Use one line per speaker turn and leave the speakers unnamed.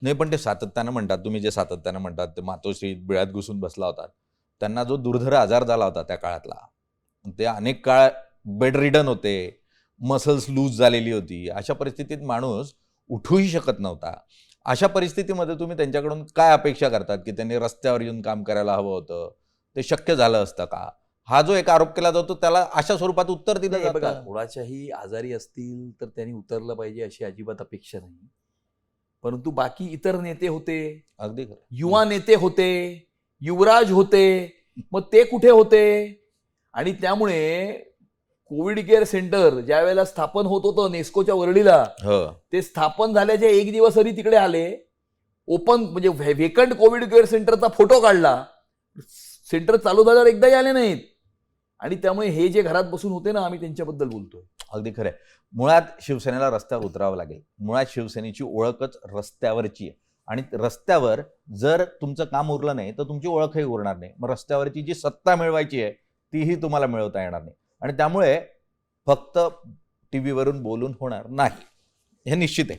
नाही, पण ते सातत्यानं म्हणतात, तुम्ही जे सातत्यानं म्हणतात ते मातोश्री बिळात घुसून बसला होता, त्यांना जो दुर्धर आजार झाला होता त्या काळातला, ते अनेक काळ बेड रिडन होते, मसल्स लूज झालेली होती, अशा परिस्थितीत माणूस उठूही शकत नव्हता. अशा परिस्थितीमध्ये तुम्ही त्यांच्याकडून काय अपेक्षा करतात की त्यांनी रस्त्यावर येऊन काम करायला हवं होतं, ते शक्य झालं असतं का? हा जो एक आरोप केला जातो त्याला अशा स्वरूपात उत्तर दिलं
नाही, बघा,
जातं.
कोणाच्याही आजारी असतील तर त्यांनी उतरलं पाहिजे अशी अजिबात अपेक्षा नाही. परंतु बाकी इतर नेते होते,
अगदी खरं.
युवा नेते होते, युवराज होते, मग ते कुठे होते? आणि त्यामुळे कोविड केअर सेंटर ज्या वेळेला स्थापन होत होतं नेस्कोच्या वरळीला,
हो.
ते स्थापन झाल्याच्या एक दिवस आधी तिकडे आले, ओपन म्हणजे व्हेकंट कोविड केअर सेंटरचा फोटो काढला. सेंटर चालू झाल्यावर एकदाही आले नाहीत. आणि त्यामुळे हे जे घरात बसून होते ना, आम्ही त्यांच्याबद्दल बोलतोय.
अगदी खरं आहे. मुळात शिवसेनेला रस्त्यावर उतरावं लागेल. मुळात शिवसेनेची ओळखच रस्त्यावरची आहे. आणि रस्त्यावर जर तुमचं काम उरलं नाही तर तुमची ओळखही उरणार नाही. मग रस्त्यावरची जी सत्ता मिळवायची आहे तीही तुम्हाला मिळवता येणार नाही. आणि त्यामुळे फक्त टीव्हीवरून बोलून होणार नाही, हे निश्चित आहे.